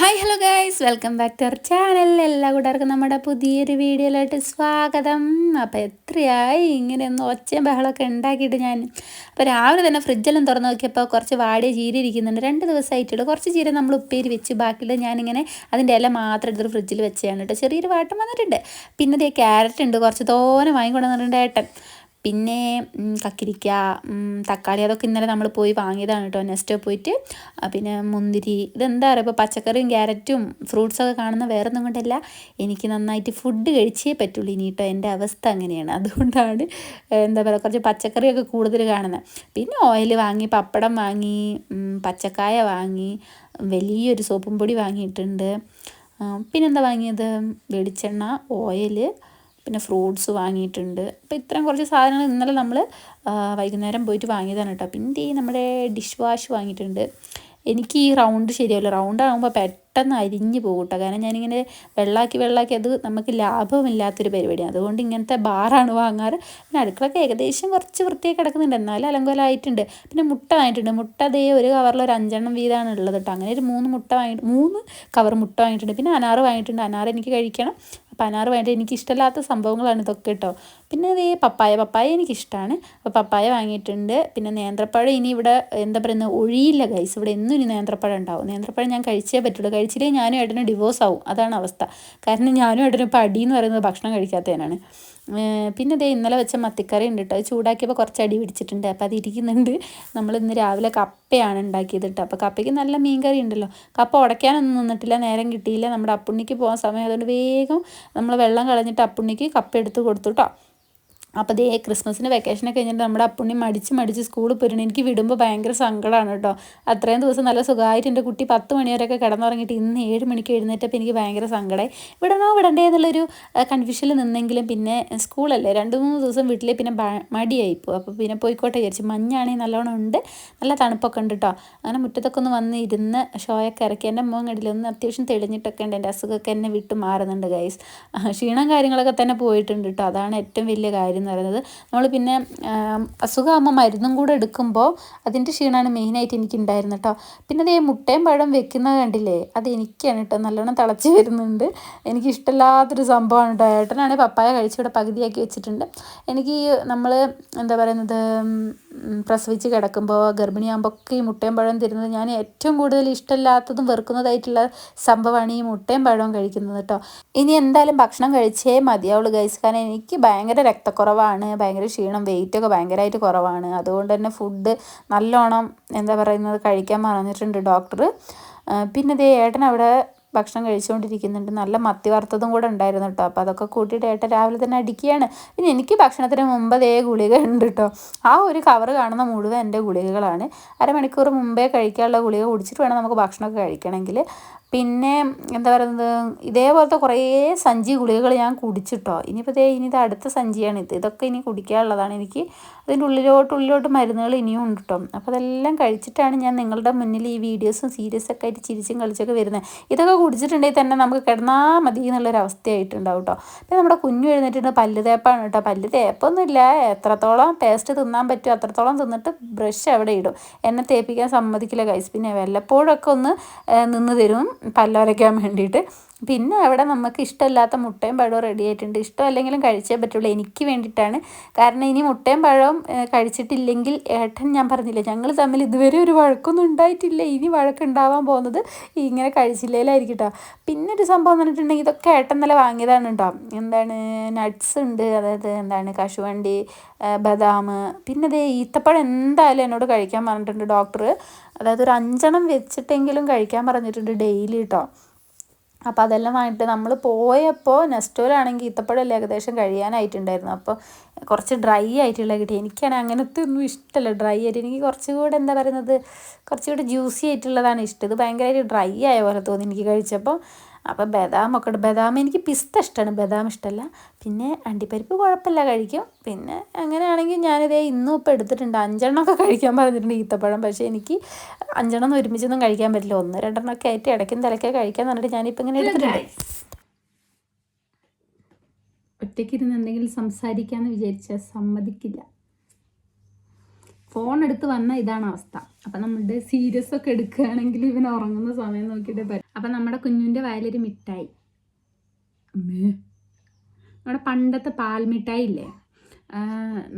Hi hello guys, welcome back to our channel. എല്ലാ കൂട്ടുകാർക്കും നമ്മുടെ പുതിയൊരു വീഡിയോയിലോട്ട് സ്വാഗതം. അപ്പോൾ എത്രയായി ഇങ്ങനെ ഒന്ന് ഒച്ചയും ബഹളമൊക്കെ ഉണ്ടാക്കിയിട്ട് ഞാൻ അപ്പോൾ രാവിലെ തന്നെ ഫ്രിഡ്ജെല്ലാം തുറന്ന് നോക്കിയപ്പോൾ കുറച്ച് വാടിയ ചീര ഇരിക്കുന്നുണ്ട്. 2 ദിവസമായിട്ടുള്ളൂ. കുറച്ച് ചീര നമ്മൾ ഉപ്പേരി വെച്ച്, ബാക്കിയുള്ള ഞാനിങ്ങനെ അതിൻ്റെ ഇല മാത്രം എടുത്തിട്ട് ഫ്രിഡ്ജിൽ വെച്ചാണ് കേട്ടോ. ചെറിയൊരു വാട്ടം വന്നിട്ടുണ്ട്. പിന്നെ ഇതേ ക്യാരറ്റ് ഉണ്ട്, കുറച്ച് തോനെ വാങ്ങിക്കൊണ്ട് വന്നിട്ടുണ്ട് ഏട്ടൻ. പിന്നെ കക്കിരിക്ക, തക്കാളി, അതൊക്കെ ഇന്നലെ നമ്മൾ പോയി വാങ്ങിയതാണ് കേട്ടോ, നെക്സ്റ്റ് പോയിട്ട്. പിന്നെ മുന്തിരി, ഇതെന്താ പറയുക, ഇപ്പോൾ പച്ചക്കറിയും ക്യാരറ്റും ഫ്രൂട്ട്സൊക്കെ കാണുന്ന വേറെ ഒന്നും കൊണ്ടല്ല, എനിക്ക് നന്നായിട്ട് ഫുഡ് കഴിച്ചേ പറ്റുള്ളൂ ഇനി കേട്ടോ. എൻ്റെ അവസ്ഥ അങ്ങനെയാണ്. അതുകൊണ്ടാണ് എന്താ പറയുക, കുറച്ച് പച്ചക്കറിയൊക്കെ കൂടുതൽ കാണുന്നത്. പിന്നെ ഓയിൽ വാങ്ങി, പപ്പടം വാങ്ങി, പച്ചക്കായ വാങ്ങി, വലിയൊരു സോപ്പും പൊടി വാങ്ങിയിട്ടുണ്ട്. പിന്നെന്താ വാങ്ങിയത്, വെളിച്ചെണ്ണ, ഓയിൽ, പിന്നെ ഫ്രൂട്ട്സ് വാങ്ങിയിട്ടുണ്ട്. അപ്പോൾ ഇത്രയും കുറച്ച് സാധനങ്ങൾ ഇന്നലെ നമ്മൾ വൈകുന്നേരം പോയിട്ട് വാങ്ങിയതാണ് കേട്ടോ. പിന്നെ ഈ നമ്മുടെ ഡിഷ് വാഷ് വാങ്ങിയിട്ടുണ്ട്. എനിക്ക് ഈ റൗണ്ട് ശരിയാവില്ല, റൗണ്ട് ആകുമ്പോൾ പെട്ടെന്ന് അരിഞ്ഞ് പോകും കേട്ടോ. കാരണം ഞാനിങ്ങനെ വെള്ളാക്കി അത് നമുക്ക് ലാഭമില്ലാത്തൊരു പരിപാടിയാണ്. അതുകൊണ്ട് ഇങ്ങനത്തെ ബാറാണ് വാങ്ങാറ്. പിന്നെ അടുക്കളൊക്കെ ഏകദേശം കുറച്ച് വൃത്തിയായി കിടക്കുന്നുണ്ട്, എന്നാലും അലങ്കോലമായിട്ടുണ്ട്. പിന്നെ മുട്ട വാങ്ങിയിട്ടുണ്ട്. മുട്ട അതേ ഒരു കവറിൽ ഒരു 5 വീതമാണ് ഉള്ളത് കേട്ടോ. അങ്ങനെ ഒരു 3 കവർ മുട്ട വാങ്ങിയിട്ടുണ്ട്. പിന്നെ അനാറ് വാങ്ങിയിട്ടുണ്ട്. അനാറ് എനിക്ക് കഴിക്കണം. അപ്പോൾ അനാറ് വേണ്ട, എനിക്കിഷ്ടമില്ലാത്ത സംഭവങ്ങളാണ് ഇതൊക്കെ കേട്ടോ. പിന്നെ അതേ പപ്പായ എനിക്കിഷ്ടമാണ്. അപ്പോൾ പപ്പായ വാങ്ങിയിട്ടുണ്ട്. പിന്നെ നേന്ത്രപ്പഴം ഇനി ഇവിടെ എന്താ പറയുന്നത്, ഒഴിയില്ല ഗൈസ്. ഇവിടെ എന്നും ഇനി നേന്ത്രപ്പഴം ഉണ്ടാവും. നേന്ത്രപ്പഴം ഞാൻ കഴിച്ചേ പറ്റുള്ളൂ. കഴിച്ചില്ലെങ്കിൽ ഞാനും ഏട്ടനും ഡിവോഴ്സ് ആവും. അതാണ് അവസ്ഥ. കാരണം ഞാനും ഏട്ടനും ഇപ്പോൾ അടിയെന്ന് പറയുന്നത് ഭക്ഷണം കഴിക്കാത്തതിനാണ്. പിന്നെ ദേ ഇന്നലെ വെച്ച മത്തിക്കറി ഉണ്ട് കേട്ടോ. അത് ചൂടാക്കിയപ്പോൾ കുറച്ച് അടി പിടിച്ചിട്ടുണ്ട്. അപ്പോൾ അതിരിക്കുന്നുണ്ട്. നമ്മൾ ഇന്ന് രാവിലെ കപ്പയാണ് ഉണ്ടാക്കിയത് കേട്ടോ. അപ്പോൾ കപ്പയ്ക്ക് നല്ല മീൻ കറി ഉണ്ടല്ലോ. കപ്പ ഉടയ്ക്കാനൊന്നും നിന്നിട്ടില്ല, നേരം കിട്ടിയില്ല. നമ്മുടെ അപ്പുണ്ണിക്ക് പോകാൻ സമയം, അതുകൊണ്ട് വേഗം നമ്മൾ വെള്ളം കളഞ്ഞിട്ട് അപ്പുണ്ണിക്ക് കപ്പ എടുത്ത് കൊടുത്തു കേട്ടോ. അപ്പോൾ ദേ ക്രിസ്മസിന് വെക്കേഷനൊക്കെ കഴിഞ്ഞിട്ട് നമ്മുടെ അപ്പുണ്ണി മടിച്ച് സ്കൂളിൽ പോയിരുന്നു. എനിക്ക് വിടുമ്പോൾ ഭയങ്കര സങ്കടമാണ് കേട്ടോ. അത്രയും ദിവസം നല്ല സുഖമായിട്ട് എൻ്റെ കുട്ടി 10 മണി വരെയൊക്കെ കിടന്നുറങ്ങിയിട്ട് ഇന്ന് 7 മണിക്ക് എഴുന്നേറ്റപ്പോൾ എനിക്ക് ഭയങ്കര സങ്കടമായി. വിടണ്ടേ എന്നുള്ളൊരു കൺഫ്യൂഷനിൽ നിന്നെങ്കിലും പിന്നെ സ്കൂളല്ലേ, 2-3 ദിവസം വീട്ടിൽ പിന്നെ മടിയായിപ്പോയി. അപ്പോൾ പിന്നെ പോയിക്കോട്ടെ വിചാരിച്ചു. മഞ്ഞാണെങ്കിൽ നല്ലോണം ഉണ്ട്, നല്ല തണുപ്പൊക്കെ ഉണ്ട് കേട്ടോ. അങ്ങനെ മുറ്റത്തൊക്കെ ഒന്ന് വന്ന് ഇരുന്ന് ഷോയൊക്കെ ഇറക്കി. എൻ്റെ മുഖം കണ്ടില്ല, ഒന്ന് അത്യാവശ്യം തെളിഞ്ഞിട്ടൊക്കെ ഉണ്ട്. എൻ്റെ അസുഖമൊക്കെ എന്നെ വിട്ട് മാറുന്നുണ്ട് ഗൈസ്. ക്ഷീണം കാര്യങ്ങളൊക്കെ തന്നെ പോയിട്ടുണ്ട് കേട്ടോ. അതാണ് ഏറ്റവും വലിയ കാര്യം എന്ന് പറയുന്നത്. നമ്മൾ പിന്നെ അസുഖമാകുമ്പോൾ മരുന്നും കൂടെ എടുക്കുമ്പോൾ അതിൻ്റെ ക്ഷീണമാണ് മെയിനായിട്ട് എനിക്ക് ഉണ്ടായിരുന്നത് കേട്ടോ. പിന്നെ അതേ മുട്ടയും പഴം വെക്കുന്നത് കണ്ടില്ലേ, അത് എനിക്കാണ് കേട്ടോ. നല്ലോണം തിളച്ച് വരുന്നുണ്ട്. എനിക്കിഷ്ടമില്ലാത്തൊരു സംഭവമാണ് കേട്ടോ. ഏട്ടനാണെങ്കിൽ പപ്പായ കഴിച്ചിവിടെ പകുതിയാക്കി വെച്ചിട്ടുണ്ട്. എനിക്ക് നമ്മൾ എന്താ പറയുന്നത്, പ്രസവിച്ച് കിടക്കുമ്പോൾ ഗർഭിണിയാകുമ്പോൾ ഒക്കെ ഈ മുട്ടയും പഴം തരുന്നത് ഞാൻ ഏറ്റവും കൂടുതൽ ഇഷ്ടമില്ലാത്തതും വെറുക്കുന്നതായിട്ടുള്ള സംഭവമാണ് ഈ മുട്ടയും പഴവും കഴിക്കുന്നത് കേട്ടോ. ഇനി എന്തായാലും ഭക്ഷണം കഴിച്ചേ മതിയാവുള്ളൂ ഗൈസ്. കാരണം എനിക്ക് ഭയങ്കര രക്തക്കുറവാണ്, ഭയങ്കര ക്ഷീണം, വെയിറ്റൊക്കെ ഭയങ്കരമായിട്ട് കുറവാണ്. അതുകൊണ്ട് തന്നെ ഫുഡ് നല്ലോണം എന്താ പറയുന്നത് കഴിക്കാൻ പറഞ്ഞിട്ടുണ്ട് ഡോക്ടർ. പിന്നെ ദേ ഏട്ടൻ അവിടെ ഭക്ഷണം കഴിച്ചുകൊണ്ടിരിക്കുന്നുണ്ട്. നല്ല മത്തി വറുത്തതും കൂടെ ഉണ്ടായിരുന്നു കേട്ടോ. അപ്പോൾ അതൊക്കെ കൂട്ടിയിട്ട് ഏട്ടൻ രാവിലെ തന്നെ അടിക്കുകയാണ്. പിന്നെ എനിക്ക് ഭക്ഷണത്തിന് മുമ്പ് ദേ ഗുളിക ഉണ്ട് കേട്ടോ. ആ ഒരു കവർ കാണുന്ന മുഴുവൻ എൻ്റെ ഗുളികകളാണ്. അരമണിക്കൂർ മുമ്പേ കഴിക്കാനുള്ള ഗുളിക കുടിച്ചിട്ട് വേണം നമുക്ക് ഭക്ഷണമൊക്കെ കഴിക്കണമെങ്കിൽ. പിന്നെ എന്താ പറയുന്നത്, ഇതേപോലത്തെ കുറേ സഞ്ചി ഗുളികകൾ ഞാൻ കുടിച്ചിട്ടോ. ഇനി ഇത് അടുത്ത സഞ്ചിയാണ് ഇത്. ഇതൊക്കെ ഇനി കുടിക്കാനുള്ളതാണ് എനിക്ക്. അതിൻ്റെ ഉള്ളിലോട്ട് മരുന്നുകൾ ഇനിയും ഉണ്ട് കേട്ടോ. അപ്പോൾ അതെല്ലാം കഴിച്ചിട്ടാണ് ഞാൻ നിങ്ങളുടെ മുന്നിൽ ഈ വീഡിയോസും സീരീസൊക്കെ ആയിട്ട് ചിരിച്ചും കളിച്ചൊക്കെ വരുന്നത്. ഇതൊക്കെ കുടിച്ചിട്ടുണ്ടെങ്കിൽ തന്നെ നമുക്ക് കിടന്നാൽ മതി എന്നുള്ളൊരവസ്ഥയായിട്ടുണ്ടാവും കേട്ടോ. പിന്നെ നമ്മുടെ കുഞ്ഞു എഴുന്നേറ്റിട്ട് പല്ല് തേപ്പാണ് കേട്ടോ. പല്ല് തേപ്പൊന്നുമില്ല, എത്രത്തോളം പേസ്റ്റ് തിന്നാൻ പറ്റും അത്രത്തോളം തിന്നിട്ട് ബ്രഷ് അവിടെ ഇടും. എന്നെ തേപ്പിക്കാൻ സമ്മതിക്കില്ല ഗൈസ്. പിന്നെ വല്ലപ്പോഴൊക്കെ ഒന്ന് നിന്ന് തരും പല്ലുരയ്ക്കാൻ വേണ്ടിയിട്ട്. പിന്നെ അവിടെ നമുക്ക് ഇഷ്ടമില്ലാത്ത മുട്ടയും പഴവും റെഡി ആയിട്ടുണ്ട്. ഇഷ്ടമല്ലെങ്കിലും കഴിച്ചേ പറ്റുള്ളൂ, എനിക്ക് വേണ്ടിയിട്ടാണ്. കാരണം ഇനി മുട്ടയും പഴവും കഴിച്ചിട്ടില്ലെങ്കിൽ ഏട്ടൻ, ഞാൻ പറഞ്ഞില്ലേ, ഞങ്ങൾ തമ്മിൽ ഇതുവരെ ഒരു വഴക്കൊന്നും ഉണ്ടായിട്ടില്ല. ഇനി വഴക്കുണ്ടാവാൻ പോകുന്നത് ഇങ്ങനെ കഴിച്ചില്ലേലായിരിക്കും കേട്ടോ. പിന്നെ ഒരു സംഭവം എന്ന് പറഞ്ഞിട്ടുണ്ടെങ്കിൽ ഇതൊക്കെ ഏട്ടൻ നല്ല വാങ്ങിയതാണ് കേട്ടോ. എന്താണ്, നട്ട്സ് ഉണ്ട്, അതായത് എന്താണ് കശുവണ്ടി, ബദാം, പിന്നെ അതേ ഈത്തപ്പഴം എന്തായാലും എന്നോട് കഴിക്കാൻ പറഞ്ഞിട്ടുണ്ട് ഡോക്ടർ. അതായത് ഒരു 5 വെച്ചിട്ടെങ്കിലും കഴിക്കാൻ പറഞ്ഞിട്ടുണ്ട് ഡെയിലി കേട്ടോ. അപ്പോൾ അതെല്ലാം വാങ്ങിയിട്ട് നമ്മൾ പോയപ്പോൾ നെസ്റ്റോയിലാണെങ്കിൽ ഈത്തപ്പഴം ഏകദേശം കഴിയാനായിട്ടുണ്ടായിരുന്നു. അപ്പോൾ കുറച്ച് ഡ്രൈ ആയിട്ടുള്ള കിട്ടി. എനിക്കാണെങ്കിൽ അങ്ങനത്തെ ഒന്നും ഇഷ്ടമല്ല ഡ്രൈ ആയിട്ട്. എനിക്ക് കുറച്ചുകൂടെ എന്താ പറയുന്നത്, കുറച്ചുകൂടെ ജ്യൂസി ആയിട്ടുള്ളതാണ് ഇഷ്ടം. ഇത് ഭയങ്കരമായിട്ട് ഡ്രൈ ആയ പോലെ തോന്നി എനിക്ക് കഴിച്ചപ്പോൾ. അപ്പോൾ ബദാം എനിക്ക് പിസ്ത ഇഷ്ടമാണ്, ബദാം ഇഷ്ടമല്ല. പിന്നെ അണ്ടിപ്പരിപ്പ് കുഴപ്പമില്ല, കഴിക്കും. പിന്നെ അങ്ങനെയാണെങ്കിൽ ഞാനിതേ ഇന്നും ഇപ്പോൾ എടുത്തിട്ടുണ്ട്. 5 കഴിക്കാൻ പറഞ്ഞിട്ടുണ്ട് ഈത്തപ്പഴം. പക്ഷേ എനിക്ക് 5 ഒരുമിച്ചൊന്നും കഴിക്കാൻ പറ്റില്ല. 1-2 ആയിട്ട് ഇടയ്ക്കും തലയ്ക്ക് കഴിക്കാൻ പറഞ്ഞിട്ട് ഞാനിപ്പോൾ ഇങ്ങനെ എടുത്തിട്ടുണ്ട്. ഒറ്റയ്ക്കിരുന്ന് എന്തെങ്കിലും സംസാരിക്കാമെന്ന് വിചാരിച്ചാൽ സമ്മതിക്കില്ല. ഫോൺ എടുത്ത് വന്നാൽ ഇതാണ് അവസ്ഥ. അപ്പം നമ്മുടെ സീരിയസ് ഒക്കെ എടുക്കുകയാണെങ്കിൽ ഇവൻ ഉറങ്ങുന്ന സമയം നോക്കിയിട്ടേ പറ്റും. അപ്പം നമ്മുടെ കുഞ്ഞിൻ്റെ വായിലൊരു മിഠായി, നമ്മുടെ പണ്ടത്തെ പാൽമിഠായി ഇല്ലേ,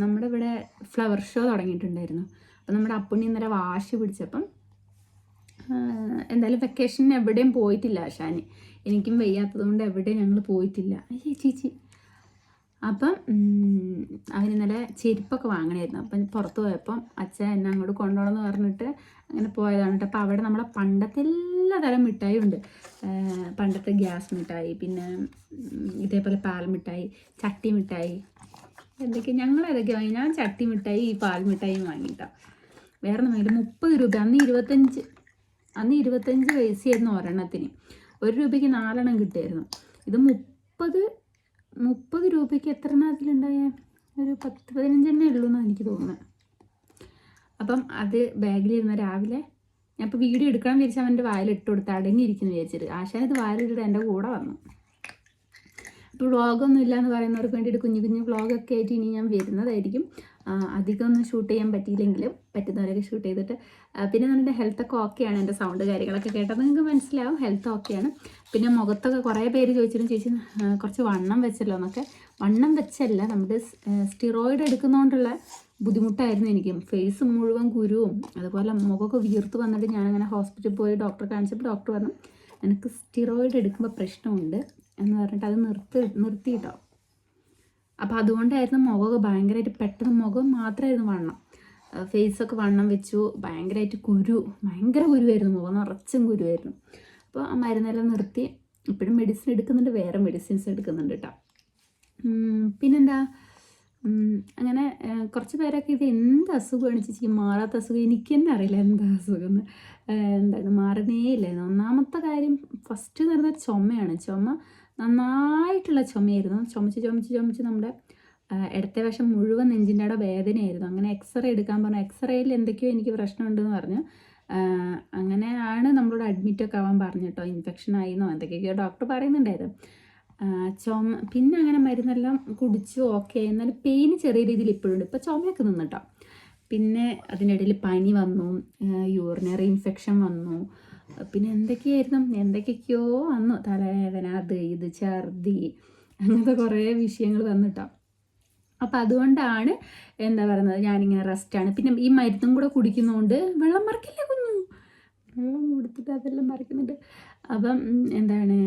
നമ്മുടെ ഇവിടെ ഫ്ലവർ ഷോ തുടങ്ങിയിട്ടുണ്ടായിരുന്നു. അപ്പം നമ്മുടെ അപ്പുണ്ണി ഇന്നലെ വാശി പിടിച്ചപ്പം എന്തായാലും വെക്കേഷന് എവിടെയും പോയിട്ടില്ല. ആശാന് എനിക്കും വയ്യാത്തത് കൊണ്ട് എവിടെയും ഞങ്ങൾ പോയിട്ടില്ല. ചേച്ചി അപ്പം അവൻ ഇന്നലെ ചെരുപ്പൊക്കെ വാങ്ങണമായിരുന്നു. അപ്പം പുറത്ത് പോയപ്പം അച്ഛൻ എന്നെ അങ്ങോട്ട് കൊണ്ടുപോകണമെന്ന് പറഞ്ഞിട്ട് അങ്ങനെ പോയതാണ് കേട്ടോ. അപ്പോൾ അവിടെ നമ്മളെ പണ്ടത്തെ എല്ലാ തരം മിഠായി ഉണ്ട്. പണ്ടത്തെ ഗ്യാസ് മിഠായി, പിന്നെ ഇതേപോലെ പാൽ മിഠായി, ചട്ടി മിഠായി, എന്തൊക്കെ ഞങ്ങൾ ഏതൊക്കെ വാങ്ങി. ഞാൻ ചട്ടി മിഠായി ഈ പാൽ മിഠായി വാങ്ങിയിട്ടാണ്. വേറെ ഒന്നും 30 രൂപ. അന്ന് 25 പൈസയായിരുന്നു ഒരെണ്ണത്തിന്. 1 രൂപയ്ക്ക് 4 എണ്ണം കിട്ടുമായിരുന്നു. ഇത് 30 രൂപയ്ക്ക് എത്ര എണ്ണം അതിലുണ്ടായ? ഒരു 10-15 എണ്ണേ ഉള്ളൂ എന്നാണ് എനിക്ക് തോന്നുന്നത്. അപ്പം അത് ബാഗിലിരുന്ന രാവിലെ ഞാൻ ഇപ്പോൾ വീഡിയോ എടുക്കണം വിചാരിച്ചാൽ അവൻ്റെ വായിലിട്ട് കൊടുത്ത് അടങ്ങിയിരിക്കുന്നു വിചാരിച്ചിട്ട് ആശാൻ ഇത് വായിലിട്ട് എൻ്റെ കൂടെ വന്നു. ഇപ്പോൾ വ്ളോഗൊന്നും ഇല്ല എന്ന് പറയുന്നവർക്ക് വേണ്ടിയിട്ട് കുഞ്ഞു കുഞ്ഞു വ്ളോഗൊക്കെ ആയിട്ട് ഇനി ഞാൻ വരുന്നതായിരിക്കും. അധികമൊന്നും ഷൂട്ട് ചെയ്യാൻ പറ്റിയില്ലെങ്കിലും പറ്റുന്നവരൊക്കെ ഷൂട്ട് ചെയ്തിട്ട്. പിന്നെ നമ്മുടെ ഹെൽത്തൊക്കെ ഓക്കെയാണ്. എൻ്റെ സൗണ്ട് കാര്യങ്ങളൊക്കെ കേട്ടാൽ നിങ്ങൾക്ക് മനസ്സിലാവും ഹെൽത്ത് ഓക്കെയാണ്. പിന്നെ മുഖത്തൊക്കെ കുറേ പേര് ചോദിച്ചിട്ടും ചേച്ചി കുറച്ച് വണ്ണം വെച്ചല്ലോ എന്നൊക്കെ. വണ്ണം വെച്ചല്ല, നമ്മുടെ സ്റ്റിറോയിഡ് എടുക്കുന്നതുകൊണ്ടുള്ള ബുദ്ധിമുട്ടായിരുന്നു എനിക്ക്. ഫേസ് മുഴുവൻ കുരുവും അതുപോലെ മുഖമൊക്കെ വീർത്ത് വന്നിട്ട് ഞാനങ്ങനെ ഹോസ്പിറ്റലിൽ പോയി ഡോക്ടറെ കാണിച്ചപ്പോൾ ഡോക്ടർ പറഞ്ഞു എനിക്ക് സ്റ്റിറോയിഡ് എടുക്കുമ്പോൾ പ്രശ്നമുണ്ട് എന്ന് പറഞ്ഞിട്ട് അത് നിർത്തിയിട്ടോ. അപ്പോൾ അതുകൊണ്ടായിരുന്നു മുഖമൊക്കെ ഭയങ്കരമായിട്ട് പെട്ടെന്ന് മുഖം മാത്രമായിരുന്നു വണ്ണം, ഫേസൊക്കെ വണ്ണം വെച്ചു. ഭയങ്കരമായിട്ട് ഭയങ്കര കുരുവായിരുന്നു, മുഖം നിറച്ചും കുരുവായിരുന്നു. അപ്പോൾ ആ മരുന്നെല്ലാം നിർത്തി. ഇപ്പോഴും മെഡിസിൻ എടുക്കുന്നുണ്ട്, വേറെ മെഡിസിൻസ് എടുക്കുന്നുണ്ട് കേട്ടോ. പിന്നെന്താ, അങ്ങനെ കുറച്ച് പേരൊക്കെ ഇത് എന്ത് അസുഖമാണ് ചേച്ചി മാറാത്ത അസുഖം? എനിക്ക് തന്നെ അറിയില്ല എന്താ അസുഖം എന്ന്. എന്താണ് മാറുന്നേ ഇല്ലായിരുന്നു. ഒന്നാമത്തെ കാര്യം ഫസ്റ്റ് എന്ന് പറഞ്ഞാൽ ചുമയാണ്. ചുമ നന്നായിട്ടുള്ള ചുമയായിരുന്നു. ചുമച്ച് നമ്മുടെ ഇടത്തെ വശം മുഴുവൻ നെഞ്ചിൻ്റെ അവിടെ വേദനയായിരുന്നു. അങ്ങനെ എക്സ്റേ എടുക്കാൻ പറഞ്ഞു. എക്സ്റേയിൽ എന്തൊക്കെയോ എനിക്ക് പ്രശ്നമുണ്ടെന്ന് പറഞ്ഞു. അങ്ങനെയാണ് നമ്മളോട് അഡ്മിറ്റൊക്കെ ആവാൻ പറഞ്ഞു കേട്ടോ. ഇൻഫെക്ഷൻ ആയിരുന്നോ എന്തൊക്കെയൊക്കെയോ ഡോക്ടർ പറയുന്നുണ്ടായിരുന്നു. പിന്നെ അങ്ങനെ മരുന്നെല്ലാം കുടിച്ചു ഓക്കെ. എന്നാലും പെയിന് ചെറിയ രീതിയിൽ ഇപ്പോഴുണ്ട്. ഇപ്പോൾ ചുമയൊക്കെ നിന്നിട്ടോ. പിന്നെ അതിനിടയിൽ പനി വന്നു, യൂറിനറി ഇൻഫെക്ഷൻ വന്നു, പിന്നെ എന്തൊക്കെയൊക്കെയോ വന്നു, തലവേദന, അത് ഇത് ഛർദി, അങ്ങനത്തെ കുറേ വിഷയങ്ങൾ വന്നിട്ടോ. അപ്പം അതുകൊണ്ടാണ് എന്താ പറയുന്നത് ഞാനിങ്ങനെ റെസ്റ്റാണ്. പിന്നെ ഈ മരുന്നും കൂടെ കുടിക്കുന്നതുകൊണ്ട് വെള്ളം മറിക്കില്ല കുഞ്ഞു, വെള്ളം കൊടുത്തിട്ട് അതെല്ലാം മറിക്കുന്നുണ്ട്. അപ്പം എന്താണ്,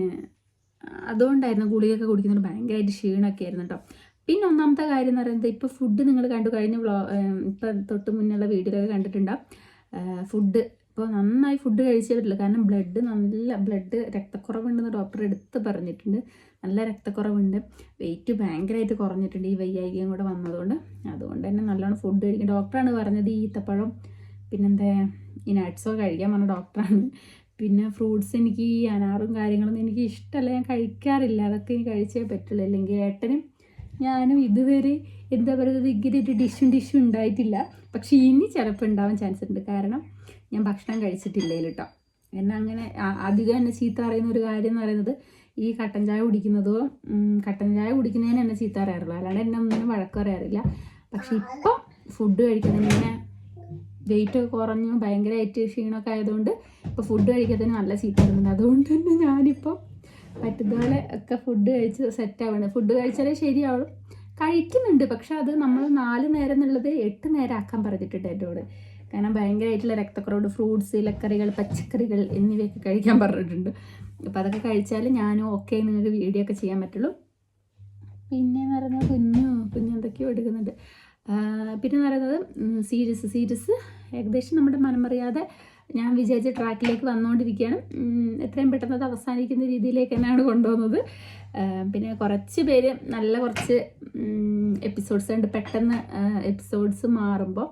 അതുകൊണ്ടായിരുന്നു ഗുളികയൊക്കെ കുടിക്കുന്നത് ഭയങ്കരമായിട്ട് ക്ഷീണമൊക്കെ ആയിരുന്നു കേട്ടോ. പിന്നെ ഒന്നാമത്തെ കാര്യം എന്ന് പറയുന്നത് ഇപ്പോൾ ഫുഡ് നിങ്ങൾ കണ്ടു കഴിഞ്ഞ ഇപ്പം തൊട്ട് മുന്നുള്ള വീഡിയോയിലൊക്കെ കണ്ടിട്ടുണ്ടാവും. ഫുഡ് ഇപ്പോൾ നന്നായി ഫുഡ് കഴിച്ചേ പറ്റില്ല. കാരണം ബ്ലഡ് രക്തക്കുറവുണ്ടെന്ന് ഡോക്ടർ എടുത്ത് പറഞ്ഞിട്ടുണ്ട്. നല്ല രക്തക്കുറവുണ്ട്, വെയിറ്റ് ഭയങ്കരമായിട്ട് കുറഞ്ഞിട്ടുണ്ട് ഈ വയ്യായികയും കൂടെ വന്നതുകൊണ്ട്. അതുകൊണ്ട് തന്നെ നല്ലോണം ഫുഡ് കഴിക്കും. ഡോക്ടറാണ് പറഞ്ഞത് ഈ ഈത്തപ്പഴം പിന്നെന്താ ഈ നട്ട്സൊക്കെ കഴിക്കാൻ പറഞ്ഞ ഡോക്ടറാണ്. പിന്നെ ഫ്രൂട്ട്സ് എനിക്ക് ഈ അനാറും കാര്യങ്ങളൊന്നും എനിക്ക് ഇഷ്ടമല്ല, ഞാൻ കഴിക്കാറില്ല. അതൊക്കെ എനിക്ക് കഴിച്ചേ പറ്റുള്ളൂ. അല്ലെങ്കിൽ ഏട്ടനും ഞാനും ഇതുവരെ എന്താ പറയുന്നത് ഇങ്ങനെ ഒരു ഡിഷും ഉണ്ടായിട്ടില്ല. പക്ഷേ ഇനി ചിലപ്പോൾ ഉണ്ടാവാൻ ചാൻസ് ഉണ്ട്. കാരണം ഞാൻ ഭക്ഷണം കഴിച്ചിട്ടില്ല കേട്ടോ. എന്നെ അങ്ങനെ അധികം എന്നെ ചീത്ത പറയുന്ന ഒരു കാര്യം എന്ന് പറയുന്നത് ഈ കട്ടൻ ചായ കുടിക്കുന്നതിന് എന്നെ ചീത്ത പറയാറുള്ളൂ. അല്ലാണ്ട് എന്നെ ഒന്നിനും വഴക്ക് പറയാറില്ല. പക്ഷെ ഇപ്പം ഫുഡ് കഴിക്കുന്നതിന് വെയിറ്റ് കുറഞ്ഞു ഭയങ്കരമായിട്ട് ക്ഷീണമൊക്കെ ആയതുകൊണ്ട് ഇപ്പോൾ ഫുഡ് കഴിക്കുന്നതിന് നല്ല ചീത്ത വരുന്നുണ്ട്. അതുകൊണ്ട് തന്നെ ഞാനിപ്പം പറ്റുന്നപോലെ ഒക്കെ ഫുഡ് കഴിച്ച് സെറ്റാവണം. ഫുഡ് കഴിച്ചാലേ ശരിയാവുള്ളൂ. കഴിക്കുന്നുണ്ട്, പക്ഷെ അത് നമ്മൾ 4 നേരം എന്നുള്ളത് 8 നേരം ആക്കാൻ പറഞ്ഞിട്ടുണ്ട് എന്നോട്. കാരണം ഭയങ്കരമായിട്ടുള്ള രക്തക്കുറവുണ്ട്. ഫ്രൂട്ട്സ്, ഇലക്കറികൾ, പച്ചക്കറികൾ എന്നിവയൊക്കെ കഴിക്കാൻ പറഞ്ഞിട്ടുണ്ട്. അപ്പോൾ അതൊക്കെ കഴിച്ചാൽ ഞാനും ഓക്കെ നിങ്ങൾക്ക് വീഡിയോ ഒക്കെ ചെയ്യാൻ പറ്റുള്ളൂ. പിന്നെ എന്ന് പറയുന്നത് കുഞ്ഞു എന്തൊക്കെയോ എടുക്കുന്നുണ്ട്. പിന്നെ എന്ന് പറയുന്നത് സീരീസ് ഏകദേശം നമ്മുടെ മനമറിയാതെ ഞാൻ വിചാരിച്ച ട്രാക്കിലേക്ക് വന്നുകൊണ്ടിരിക്കുകയാണ്. എത്രയും പെട്ടെന്ന് അത് അവസാനിക്കുന്ന രീതിയിലേക്ക് തന്നെയാണ് കൊണ്ടുപോകുന്നത്. പിന്നെ കുറച്ച് പേര് കുറച്ച് എപ്പിസോഡ്സ് കണ്ട് പെട്ടെന്ന് എപ്പിസോഡ്സ് മാറുമ്പോൾ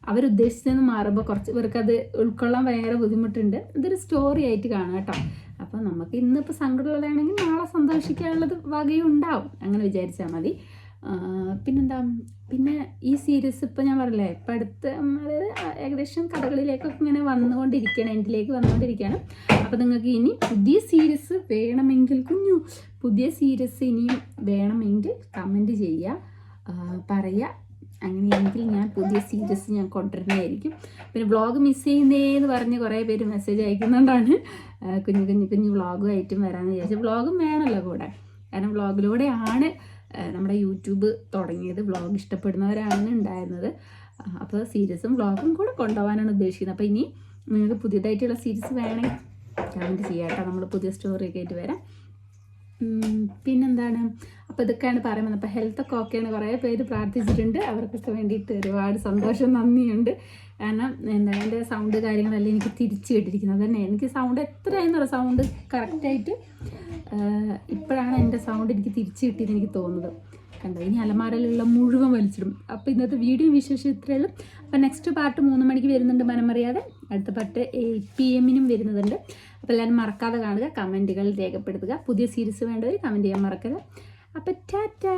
അവരുദ്ദേശിച്ചതെന്ന് മാറുമ്പോൾ കുറച്ച് പേർക്ക് അത് ഉൾക്കൊള്ളാൻ ഭയങ്കര ബുദ്ധിമുട്ടുണ്ട്. ഇതൊരു സ്റ്റോറി ആയിട്ട് കാണാം കേട്ടോ. അപ്പോൾ നമുക്ക് ഇന്നിപ്പോൾ സങ്കടമുള്ളതാണെങ്കിൽ നാളെ സന്തോഷിക്കാനുള്ളത് വകയും ഉണ്ടാവും, അങ്ങനെ വിചാരിച്ചാൽ മതി. പിന്നെ ഈ സീരീസ് ഇപ്പോൾ ഞാൻ പറഞ്ഞില്ലേ ഇപ്പം അടുത്ത് അതായത് ഏകദേശം കഥകളിലേക്കൊക്കെ ഇങ്ങനെ എൻഡിലേക്ക് വന്നുകൊണ്ടിരിക്കുകയാണ്. അപ്പോൾ നിങ്ങൾക്ക് ഇനി പുതിയ സീരീസ് വേണമെങ്കിൽ ഇനിയും വേണമെങ്കിൽ കമൻറ്റ് ചെയ്യുക, പറയുക. അങ്ങനെയെങ്കിൽ ഞാൻ പുതിയ സീരീസ് ഞാൻ കൊണ്ടുവരുന്നതായിരിക്കും. പിന്നെ വ്ളോഗ് മിസ് ചെയ്യുന്നേന്ന് പറഞ്ഞ് കുറേ പേര് മെസ്സേജ് അയക്കുന്നുകൊണ്ടാണ് കുഞ്ഞു വ്ളോഗുമായിട്ടും വരാമെന്ന് വിചാരിച്ചത്. വ്ളോഗും വേണമല്ലോ കൂടെ, കാരണം വ്ളോഗിലൂടെയാണ് നമ്മുടെ യൂട്യൂബ് തുടങ്ങിയത്. വ്ളോഗ് ഇഷ്ടപ്പെടുന്നവരാണ് ഉണ്ടായിരുന്നത്. അപ്പോൾ സീരീസും വ്ളോഗും കൂടെ കൊണ്ടുപോകാനാണ് ഉദ്ദേശിക്കുന്നത്. അപ്പോൾ ഇനി നിങ്ങൾക്ക് പുതിയതായിട്ടുള്ള സീരീസ് വേണമെങ്കിൽ കമൻറ്റ് ചെയ്യാം കേട്ടോ. നമ്മൾ പുതിയ സ്റ്റോറിയൊക്കെ ആയിട്ട് വരാം. പിന്നെന്താണ്, അപ്പോൾ ഇതൊക്കെയാണ് പറയുന്നത്. അപ്പോൾ ഹെൽത്തൊക്കെ ഓക്കെയാണ്. കുറേ പേര് പ്രാർത്ഥിച്ചിട്ടുണ്ട്. അവർക്കൊക്കെ വേണ്ടിയിട്ട് ഒരുപാട് സന്തോഷം, നന്ദിയുണ്ട്. കാരണം എന്താണ് എൻ്റെ സൗണ്ട് കാര്യങ്ങളെല്ലാം എനിക്ക് തിരിച്ച് കേട്ടിരിക്കുന്നത് തന്നെ. എനിക്ക് സൗണ്ട് എത്രയായിരുന്നല്ലോ, സൗണ്ട് കറക്റ്റായിട്ട് ഇപ്പോഴാണ് എൻ്റെ സൗണ്ട് എനിക്ക് തിരിച്ച് കിട്ടിയത് എനിക്ക് തോന്നുന്നത്. കണ്ടോ, ഇനി അലമാരയിലുള്ള മുഴുവൻ വലിച്ചിടും. അപ്പോൾ ഇന്നത്തെ വീഡിയോ വിശേഷം ഇത്രയുള്ളൂ. അപ്പോൾ നെക്സ്റ്റ് പാർട്ട് 3 മണിക്ക് വരുന്നുണ്ട് മനമറിയാതെ. അടുത്ത പാർട്ട് 8 PM വരുന്നതുണ്ട്. അപ്പോൾ എല്ലാവരും മറക്കാതെ കാണുക, കമൻറ്റുകൾ രേഖപ്പെടുത്തുക. പുതിയ സീരീസ് വേണ്ടവർ കമൻറ്റ് ചെയ്യാൻ മറക്കരുത്. അപ്പോൾ ടാറ്റാ.